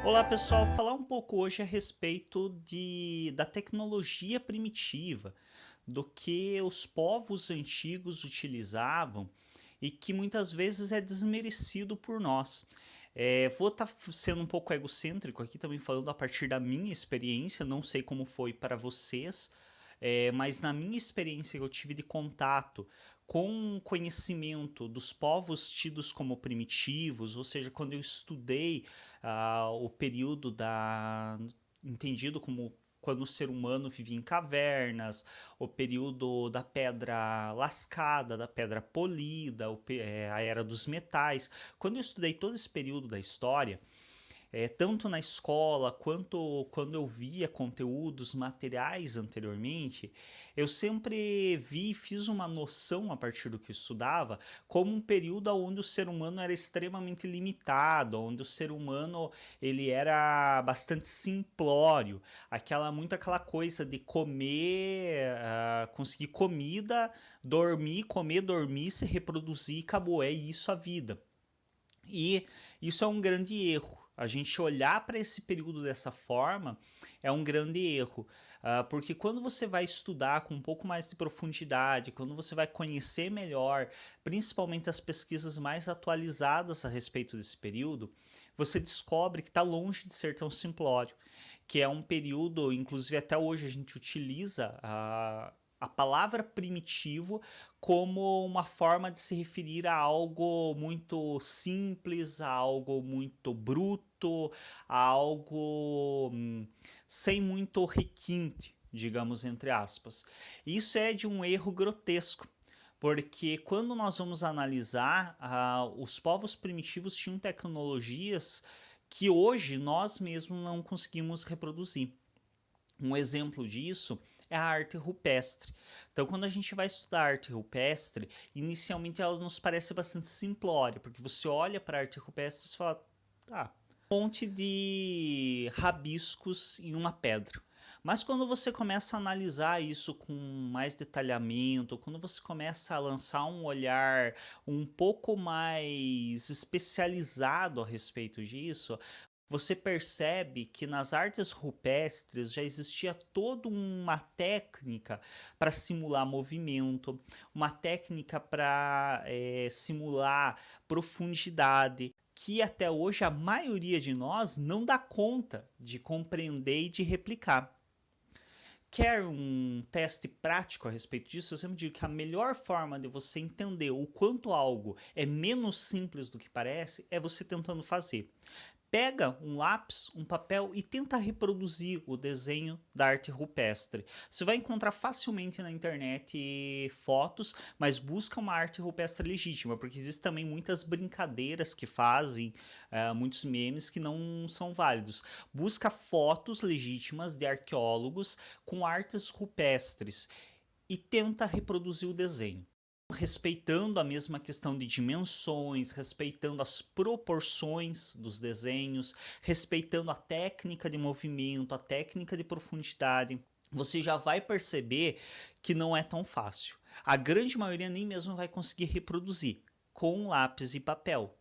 Olá pessoal, falar um pouco hoje a respeito da tecnologia primitiva, do que os povos antigos utilizavam e que muitas vezes é desmerecido por nós. Vou estar sendo um pouco egocêntrico aqui também falando a partir da minha experiência, não sei como foi para vocês, mas na minha experiência que eu tive de contato com conhecimento dos povos tidos como primitivos, ou seja, quando eu estudei o período entendido como quando o ser humano vivia em cavernas, o período da pedra lascada, da pedra polida, a era dos metais. Quando eu estudei todo esse período da história, tanto na escola quanto quando eu via conteúdos materiais anteriormente, eu sempre vi e fiz uma noção a partir do que eu estudava como um período onde o ser humano era extremamente limitado, onde o ser humano ele era bastante simplório, muito aquela coisa de comer, conseguir comida, dormir, comer, dormir, se reproduzir, acabou, é isso a vida. E isso é um grande erro. A gente olhar para esse período dessa forma é um grande erro, porque quando você vai estudar com um pouco mais de profundidade, quando você vai conhecer melhor, principalmente as pesquisas mais atualizadas a respeito desse período, você descobre que está longe de ser tão simplório, que é um período, inclusive até hoje a gente utiliza a palavra primitivo como uma forma de se referir a algo muito simples, a algo muito bruto, a algo sem muito requinte, digamos entre aspas. Isso é de um erro grotesco. Porque quando nós vamos analisar, os povos primitivos tinham tecnologias que hoje nós mesmos não conseguimos reproduzir. Um exemplo disso é a arte rupestre. Então, quando a gente vai estudar arte rupestre, inicialmente ela nos parece bastante simplória, porque você olha para a arte rupestre e fala, tá, um monte de rabiscos em uma pedra. Mas quando você começa a analisar isso com mais detalhamento, quando você começa a lançar um olhar um pouco mais especializado a respeito disso, você percebe que nas artes rupestres já existia toda uma técnica para simular movimento, uma técnica para simular profundidade, que até hoje a maioria de nós não dá conta de compreender e de replicar. Quer um teste prático a respeito disso? Eu sempre digo que a melhor forma de você entender o quanto algo é menos simples do que parece é você tentando fazer. Pega um lápis, um papel e tenta reproduzir o desenho da arte rupestre. Você vai encontrar facilmente na internet fotos, mas busca uma arte rupestre legítima, porque existem também muitas brincadeiras que fazem, muitos memes que não são válidos. Busca fotos legítimas de arqueólogos com artes rupestres e tenta reproduzir o desenho, respeitando a mesma questão de dimensões, respeitando as proporções dos desenhos, respeitando a técnica de movimento, a técnica de profundidade. Você já vai perceber que não é tão fácil. A grande maioria nem mesmo vai conseguir reproduzir com lápis e papel.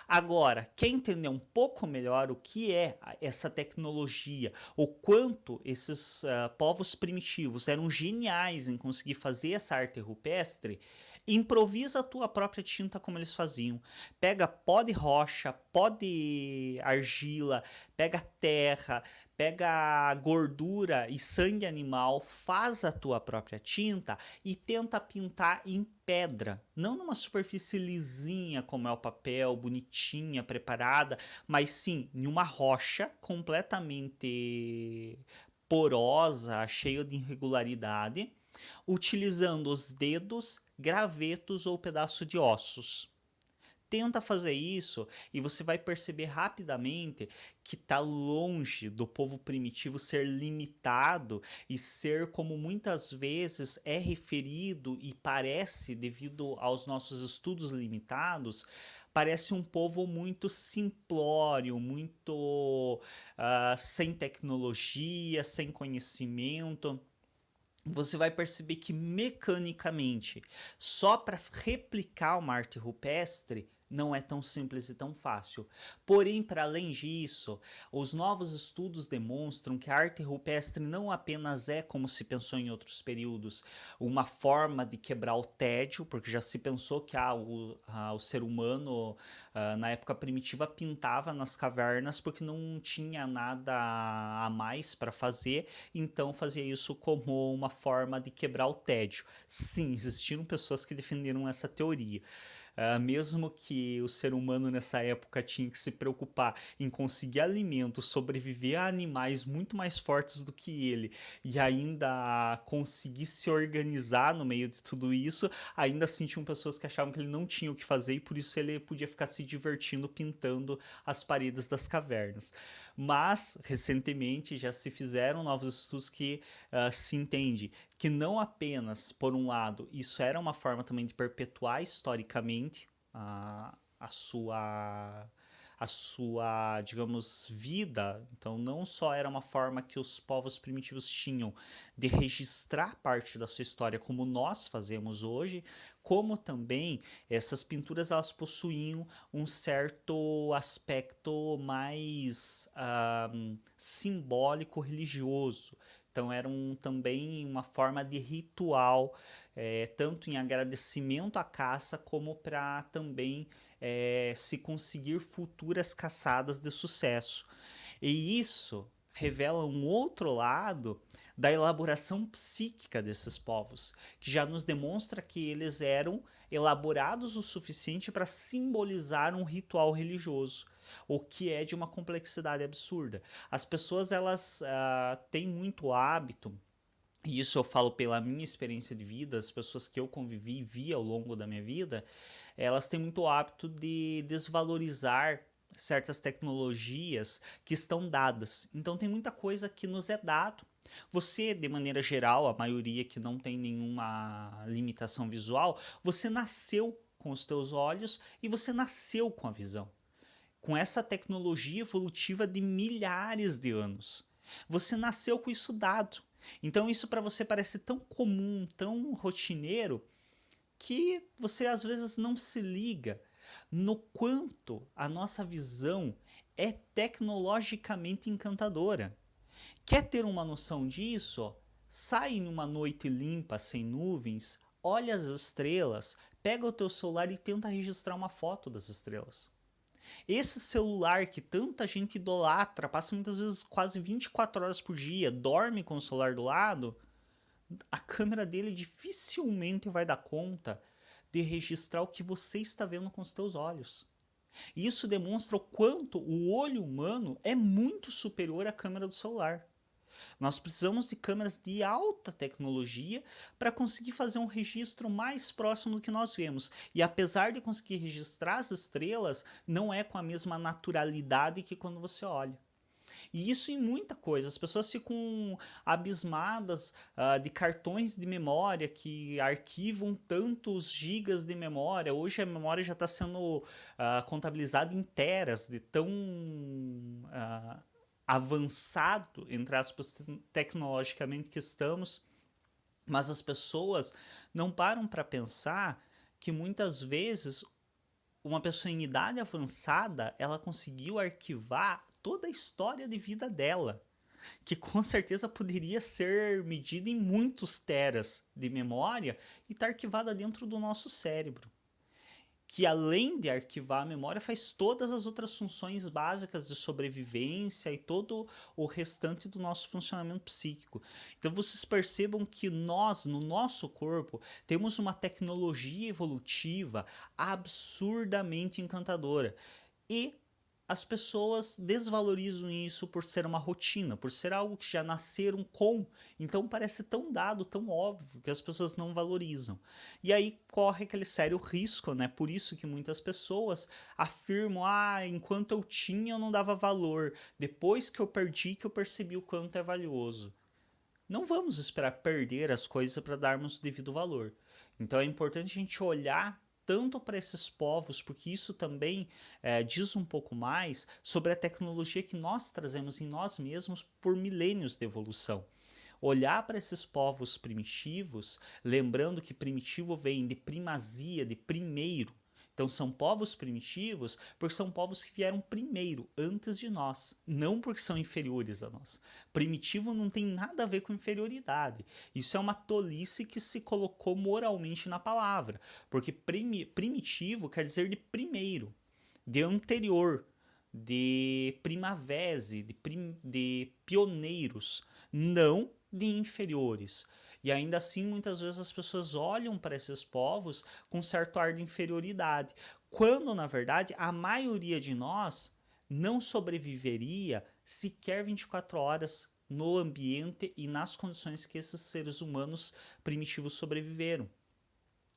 Agora, quer entender um pouco melhor o que é essa tecnologia, o quanto esses povos primitivos eram geniais em conseguir fazer essa arte rupestre, improvisa a tua própria tinta como eles faziam. Pega pó de rocha, pó de argila, pega terra, pega gordura e sangue animal, faz a tua própria tinta e tenta pintar em pedra, não numa superfície lisinha como é o papel, bonitinha, preparada, mas sim em uma rocha completamente porosa, cheia de irregularidade, utilizando os dedos, gravetos ou pedaço de ossos. Tenta fazer isso e você vai perceber rapidamente que está longe do povo primitivo ser limitado e ser como muitas vezes é referido e parece, devido aos nossos estudos limitados, parece um povo muito simplório, muito sem tecnologia, sem conhecimento. Você vai perceber que mecanicamente, só para replicar uma arte rupestre, não é tão simples e tão fácil. Porém, para além disso, os novos estudos demonstram que a arte rupestre não apenas é, como se pensou em outros períodos, uma forma de quebrar o tédio, porque já se pensou que o ser humano, na época primitiva, pintava nas cavernas porque não tinha nada a mais para fazer, então fazia isso como uma forma de quebrar o tédio. Sim, existiram pessoas que defenderam essa teoria. Mesmo que o ser humano nessa época tinha que se preocupar em conseguir alimento, sobreviver a animais muito mais fortes do que ele e ainda conseguir se organizar no meio de tudo isso, ainda assim tinham pessoas que achavam que ele não tinha o que fazer e por isso ele podia ficar se divertindo pintando as paredes das cavernas. Mas, recentemente, já se fizeram novos estudos que se entende que não apenas, por um lado, isso era uma forma também de perpetuar historicamente a sua digamos, vida. Então, não só era uma forma que os povos primitivos tinham de registrar parte da sua história como nós fazemos hoje, como também essas pinturas elas possuíam um certo aspecto mais simbólico religioso. Então eram também uma forma de ritual, tanto em agradecimento à caça, como para também se conseguir futuras caçadas de sucesso. E isso revela um outro lado da elaboração psíquica desses povos, que já nos demonstra que eles eram elaborados o suficiente para simbolizar um ritual religioso, o que é de uma complexidade absurda. As pessoas elas têm muito hábito, e isso eu falo pela minha experiência de vida, as pessoas que eu convivi e vi ao longo da minha vida, elas têm muito hábito de desvalorizar certas tecnologias que estão dadas. Então tem muita coisa que nos é dado. Você, de maneira geral, a maioria que não tem nenhuma limitação visual, você nasceu com os teus olhos e você nasceu com a visão, com essa tecnologia evolutiva de milhares de anos. Você nasceu com isso dado. Então isso para você parece tão comum, tão rotineiro, que você às vezes não se liga no quanto a nossa visão é tecnologicamente encantadora. Quer ter uma noção disso? Sai em uma noite limpa, sem nuvens, olha as estrelas, pega o teu celular e tenta registrar uma foto das estrelas. Esse celular que tanta gente idolatra, passa muitas vezes quase 24 horas por dia, dorme com o celular do lado, a câmera dele dificilmente vai dar conta de registrar o que você está vendo com os seus olhos. E isso demonstra o quanto o olho humano é muito superior à câmera do celular. Nós precisamos de câmeras de alta tecnologia para conseguir fazer um registro mais próximo do que nós vemos. E apesar de conseguir registrar as estrelas, não é com a mesma naturalidade que quando você olha. E isso em muita coisa. As pessoas ficam abismadas de cartões de memória que arquivam tantos gigas de memória. Hoje a memória já está sendo contabilizada em teras, de tão avançado, entre aspas, tecnologicamente que estamos. Mas as pessoas não param para pensar que muitas vezes uma pessoa em idade avançada, ela conseguiu arquivar toda a história de vida dela, que com certeza poderia ser medida em muitos teras de memória e está arquivada dentro do nosso cérebro, que além de arquivar a memória, faz todas as outras funções básicas de sobrevivência e todo o restante do nosso funcionamento psíquico. Então vocês percebam que nós, no nosso corpo, temos uma tecnologia evolutiva absurdamente encantadora. E as pessoas desvalorizam isso por ser uma rotina, por ser algo que já nasceram com. Então parece tão dado, tão óbvio, que as pessoas não valorizam. E aí corre aquele sério risco, né? Por isso que muitas pessoas afirmam: enquanto eu tinha eu não dava valor, depois que eu perdi que eu percebi o quanto é valioso. Não vamos esperar perder as coisas para darmos o devido valor. Então é importante a gente olhar tanto para esses povos, porque isso também diz um pouco mais sobre a tecnologia que nós trazemos em nós mesmos por milênios de evolução. Olhar para esses povos primitivos, lembrando que primitivo vem de primazia, de primeiro. Então são povos primitivos porque são povos que vieram primeiro, antes de nós, não porque são inferiores a nós. Primitivo não tem nada a ver com inferioridade. Isso é uma tolice que se colocou moralmente na palavra, porque primitivo quer dizer de primeiro, de anterior, de primavese, de pioneiros, não de inferiores. E ainda assim, muitas vezes as pessoas olham para esses povos com certo ar de inferioridade, quando na verdade a maioria de nós não sobreviveria sequer 24 horas no ambiente e nas condições que esses seres humanos primitivos sobreviveram.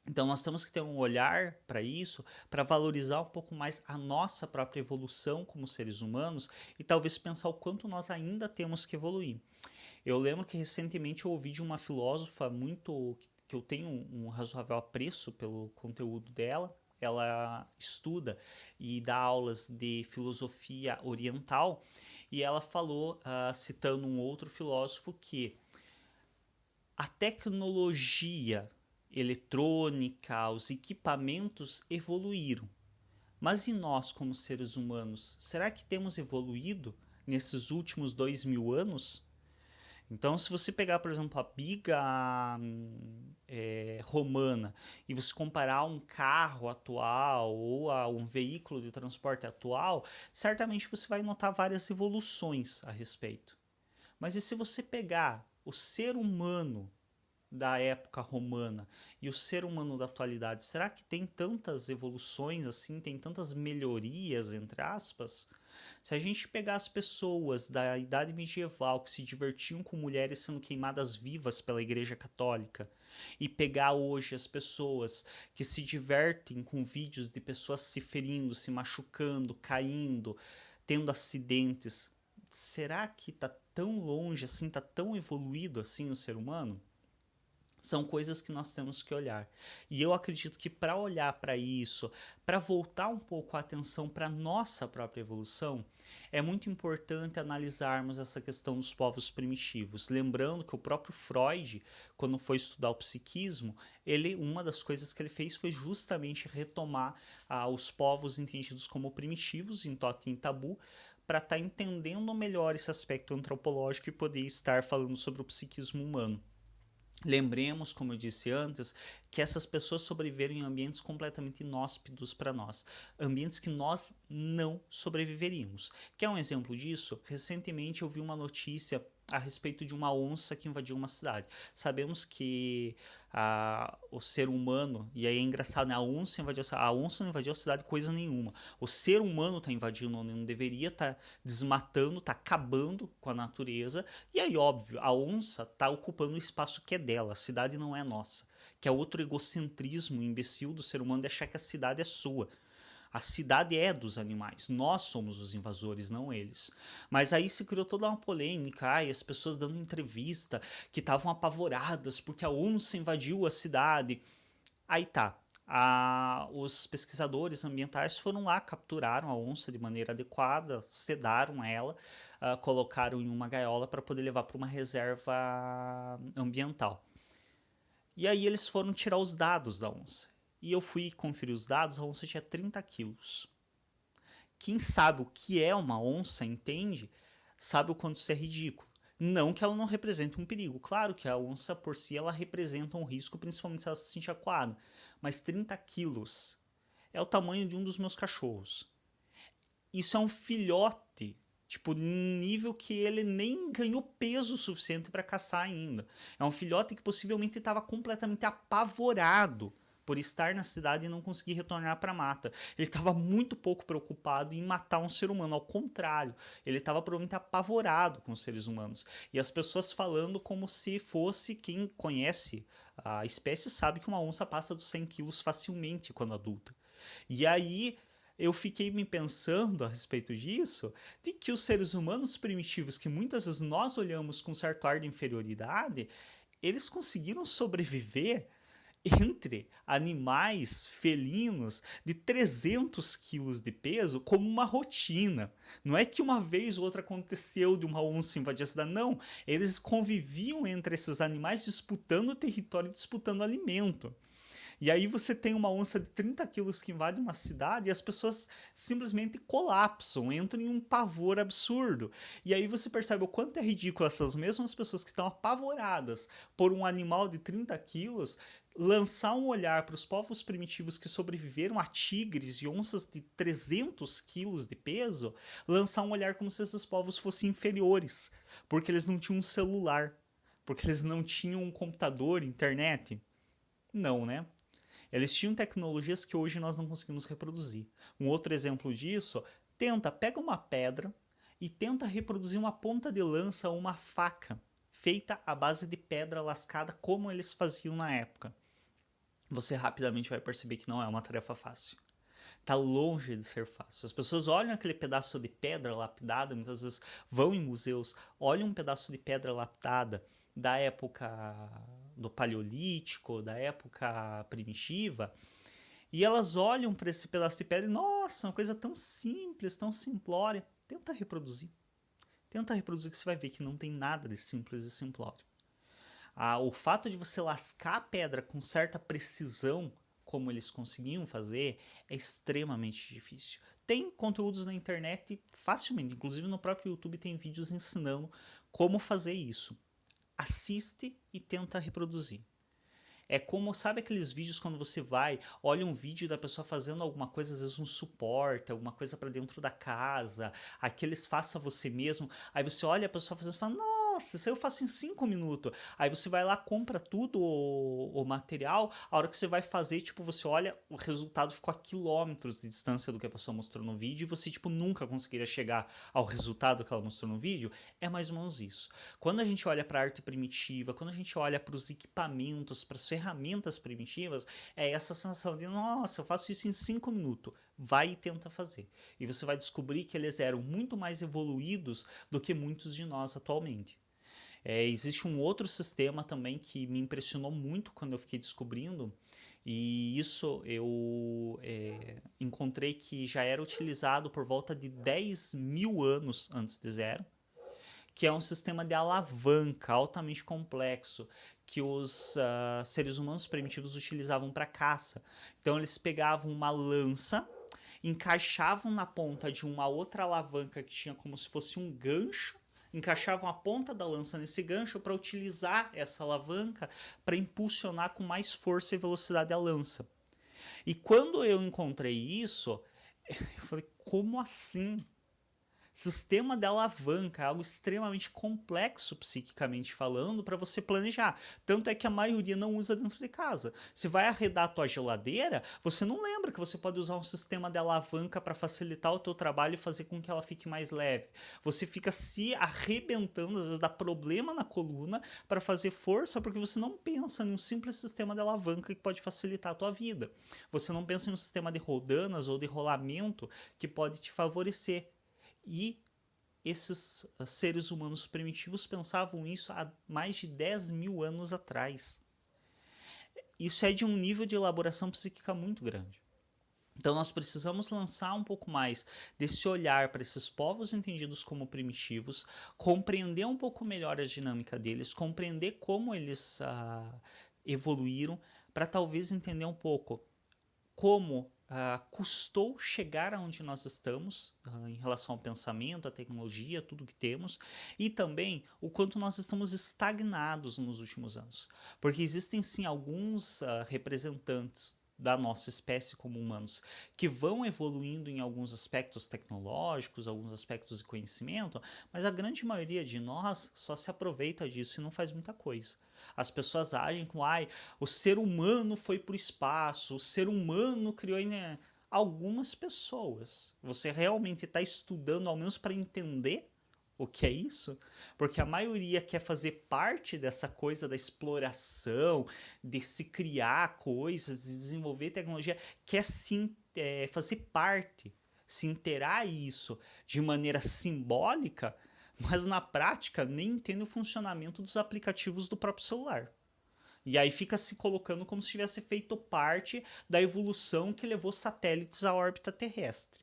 Então nós temos que ter um olhar para isso, para valorizar um pouco mais a nossa própria evolução como seres humanos e talvez pensar o quanto nós ainda temos que evoluir. Eu lembro que recentemente eu ouvi de uma filósofa muito que eu tenho um razoável apreço pelo conteúdo dela. Ela estuda e dá aulas de filosofia oriental e ela falou, citando um outro filósofo, que a tecnologia eletrônica, os equipamentos evoluíram. Mas e nós, como seres humanos, será que temos evoluído nesses últimos 2000 anos? Então, se você pegar, por exemplo, a biga romana e você comparar um carro atual ou a um veículo de transporte atual, certamente você vai notar várias evoluções a respeito. Mas e se você pegar o ser humano da época romana e o ser humano da atualidade, será que tem tantas evoluções assim, tem tantas melhorias, entre aspas? Se a gente pegar as pessoas da idade medieval que se divertiam com mulheres sendo queimadas vivas pela Igreja Católica e pegar hoje as pessoas que se divertem com vídeos de pessoas se ferindo, se machucando, caindo, tendo acidentes, será que tá tão longe assim, tá tão evoluído assim o ser humano? São coisas que nós temos que olhar. E eu acredito que para olhar para isso, para voltar um pouco a atenção para a nossa própria evolução, é muito importante analisarmos essa questão dos povos primitivos. Lembrando que o próprio Freud, quando foi estudar o psiquismo, uma das coisas que ele fez foi justamente retomar os povos entendidos como primitivos, em Totem e Tabu, para estar entendendo melhor esse aspecto antropológico e poder estar falando sobre o psiquismo humano. Lembremos, como eu disse antes, que essas pessoas sobreviveram em ambientes completamente inóspitos para nós, ambientes que nós não sobreviveríamos. Quer um exemplo disso? Recentemente eu vi uma notícia a respeito de uma onça que invadiu uma cidade. Sabemos que o ser humano, e aí é engraçado, né? A onça não invadiu a cidade coisa nenhuma. O ser humano está invadindo onde não deveria, está desmatando, está acabando com a natureza. E aí, óbvio, a onça está ocupando o espaço que é dela, a cidade não é nossa. Que é outro egocentrismo imbecil do ser humano de achar que a cidade é sua. A cidade é dos animais, nós somos os invasores, não eles. Mas aí se criou toda uma polêmica, e as pessoas dando entrevista que estavam apavoradas porque a onça invadiu a cidade. Aí tá, os pesquisadores ambientais foram lá, capturaram a onça de maneira adequada, sedaram ela, colocaram em uma gaiola para poder levar para uma reserva ambiental. E aí eles foram tirar os dados da onça. E eu fui conferir os dados, a onça tinha 30 quilos. Quem sabe o que é uma onça, entende, sabe o quanto isso é ridículo. Não que ela não represente um perigo. Claro que a onça por si ela representa um risco, principalmente se ela se sente acuada. Mas 30 quilos é o tamanho de um dos meus cachorros. Isso é um filhote, tipo, nível que ele nem ganhou peso suficiente para caçar ainda. É um filhote que possivelmente estava completamente apavorado por estar na cidade e não conseguir retornar para a mata. Ele estava muito pouco preocupado em matar um ser humano, ao contrário, ele estava provavelmente apavorado com os seres humanos. E as pessoas falando como se fosse, quem conhece a espécie sabe que uma onça passa dos 100 quilos facilmente quando adulta. E aí eu fiquei me pensando a respeito disso, de que os seres humanos primitivos, que muitas vezes nós olhamos com certo ar de inferioridade, eles conseguiram sobreviver entre animais felinos de 300 quilos de peso como uma rotina. Não é que uma vez ou outra aconteceu de uma onça invadir a cidade, não. Eles conviviam entre esses animais disputando território, disputando alimento. E aí você tem uma onça de 30 quilos que invade uma cidade e as pessoas simplesmente colapsam, entram em um pavor absurdo. E aí você percebe o quanto é ridículo essas mesmas pessoas que estão apavoradas por um animal de 30 quilos lançar um olhar para os povos primitivos que sobreviveram a tigres e onças de 300 quilos de peso, lançar um olhar como se esses povos fossem inferiores, porque eles não tinham um celular, porque eles não tinham um computador, internet. Não, né? Eles tinham tecnologias que hoje nós não conseguimos reproduzir. Um outro exemplo disso, pega uma pedra e tenta reproduzir uma ponta de lança ou uma faca feita à base de pedra lascada como eles faziam na época. Você rapidamente vai perceber que não é uma tarefa fácil. Está longe de ser fácil. As pessoas olham aquele pedaço de pedra lapidada, muitas vezes vão em museus, olham um pedaço de pedra lapidada da época do Paleolítico, da época primitiva, e elas olham para esse pedaço de pedra e, nossa, uma coisa tão simples, tão simplória. Tenta reproduzir. Tenta reproduzir que você vai ver que não tem nada de simples e simplório. O fato de você lascar a pedra com certa precisão, como eles conseguiam fazer, é extremamente difícil. Tem conteúdos na internet facilmente, inclusive no próprio YouTube tem vídeos ensinando como fazer isso. Assiste e tenta reproduzir. É como, sabe aqueles vídeos quando você vai, olha um vídeo da pessoa fazendo alguma coisa, às vezes um suporte, alguma coisa para dentro da casa, aqueles faça você mesmo, aí você olha a pessoa fazendo e fala, nossa, isso aí eu faço em 5 minutos. Aí você vai lá, compra tudo o material, a hora que você vai fazer, tipo, você olha, o resultado ficou a quilômetros de distância do que a pessoa mostrou no vídeo e você, tipo, nunca conseguiria chegar ao resultado que ela mostrou no vídeo. É mais ou menos isso. Quando a gente olha para a arte primitiva, quando a gente olha para os equipamentos, para as ferramentas primitivas, é essa sensação de, nossa, eu faço isso em 5 minutos. Vai e tenta fazer. E você vai descobrir que eles eram muito mais evoluídos do que muitos de nós atualmente. Existe um outro sistema também que me impressionou muito quando eu fiquei descobrindo, e isso eu encontrei que já era utilizado por volta de 10 mil anos antes de zero, que é um sistema de alavanca altamente complexo que os seres humanos primitivos utilizavam para caça. Então eles pegavam uma lança, encaixavam na ponta de uma outra alavanca que tinha como se fosse um gancho, encaixavam a ponta da lança nesse gancho para utilizar essa alavanca para impulsionar com mais força e velocidade a lança. E quando eu encontrei isso, eu falei, como assim? Sistema de alavanca é algo extremamente complexo psiquicamente falando para você planejar. Tanto é que a maioria não usa dentro de casa. Se vai arredar a tua geladeira, você não lembra que você pode usar um sistema de alavanca para facilitar o teu trabalho e fazer com que ela fique mais leve. Você fica se arrebentando, às vezes dá problema na coluna para fazer força porque você não pensa em um simples sistema de alavanca que pode facilitar a tua vida. Você não pensa em um sistema de roldanas ou de rolamento que pode te favorecer. E esses seres humanos primitivos pensavam isso há mais de 10 mil anos atrás. Isso é de um nível de elaboração psíquica muito grande. Então nós precisamos lançar um pouco mais desse olhar para esses povos entendidos como primitivos, compreender um pouco melhor a dinâmica deles, compreender como eles evoluíram, para talvez entender um pouco como custou chegar aonde nós estamos em relação ao pensamento, à tecnologia, tudo que temos, e também o quanto nós estamos estagnados nos últimos anos. Porque existem sim alguns representantes da nossa espécie como humanos que vão evoluindo em alguns aspectos tecnológicos, alguns aspectos de conhecimento, mas a grande maioria de nós só se aproveita disso e não faz muita coisa. As pessoas agem como, o ser humano foi para o espaço, o ser humano criou... Algumas pessoas. Você realmente está estudando, ao menos para entender o que é isso? Porque a maioria quer fazer parte dessa coisa da exploração, de se criar coisas, de desenvolver tecnologia, quer sim fazer parte, se inteirar isso de maneira simbólica, mas na prática nem entende o funcionamento dos aplicativos do próprio celular. E aí fica se colocando como se tivesse feito parte da evolução que levou satélites à órbita terrestre.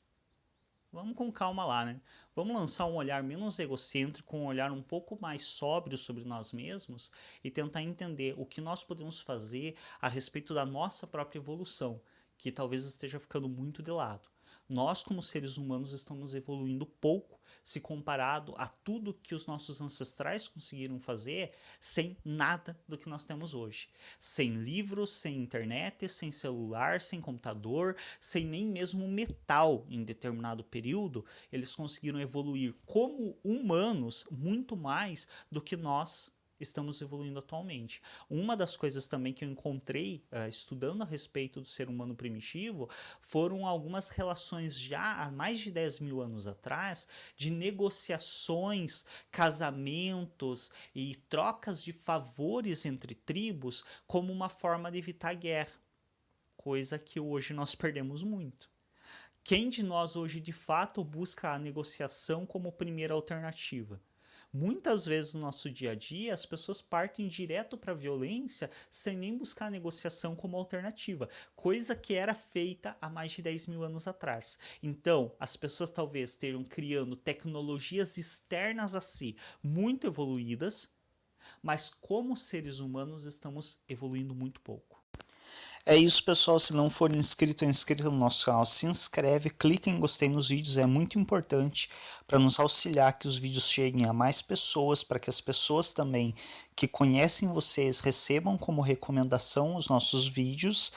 Vamos com calma lá, né? Vamos lançar um olhar menos egocêntrico, um olhar um pouco mais sóbrio sobre nós mesmos e tentar entender o que nós podemos fazer a respeito da nossa própria evolução, que talvez esteja ficando muito de lado. Nós, como seres humanos, estamos evoluindo pouco se comparado a tudo que os nossos ancestrais conseguiram fazer sem nada do que nós temos hoje. Sem livros, sem internet, sem celular, sem computador, sem nem mesmo metal em determinado período, eles conseguiram evoluir como humanos muito mais do que nós estamos evoluindo atualmente. Uma das coisas também que eu encontrei estudando a respeito do ser humano primitivo foram algumas relações já há mais de 10 mil anos atrás de negociações, casamentos e trocas de favores entre tribos como uma forma de evitar guerra, coisa que hoje nós perdemos muito. Quem de nós hoje de fato busca a negociação como primeira alternativa? Muitas vezes no nosso dia a dia as pessoas partem direto para a violência sem nem buscar a negociação como alternativa, coisa que era feita há mais de 10 mil anos atrás. Então, as pessoas talvez estejam criando tecnologias externas a si muito evoluídas, mas como seres humanos estamos evoluindo muito pouco. É isso, pessoal. Se não for inscrito ou inscrito no nosso canal, se inscreve, clica em gostei nos vídeos, é muito importante para nos auxiliar que os vídeos cheguem a mais pessoas, para que as pessoas também que conhecem vocês recebam como recomendação os nossos vídeos.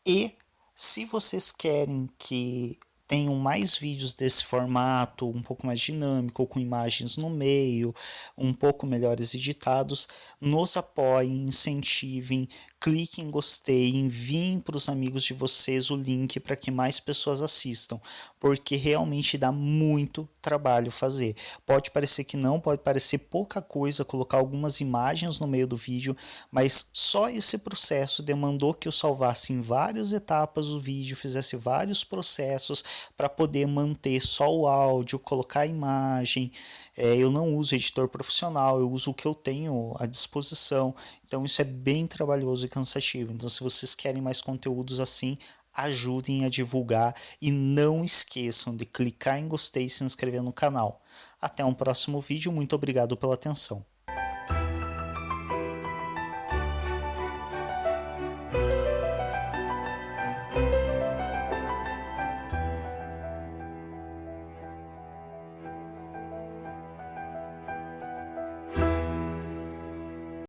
E se vocês querem que tenham mais vídeos desse formato, um pouco mais dinâmico, ou com imagens no meio, um pouco melhores editados, nos apoiem, incentivem, cliquem em gostei, enviem para os amigos de vocês o link para que mais pessoas assistam, porque realmente dá muito trabalho fazer. Pode parecer que não, pode parecer pouca coisa colocar algumas imagens no meio do vídeo, mas só esse processo demandou que eu salvasse em várias etapas o vídeo, fizesse vários processos para poder manter só o áudio, colocar a imagem. Eu não uso editor profissional, eu uso o que eu tenho à disposição. Então isso é bem trabalhoso e cansativo. Então se vocês querem mais conteúdos assim, ajudem a divulgar e não esqueçam de clicar em gostei e se inscrever no canal. Até um próximo vídeo, muito obrigado pela atenção.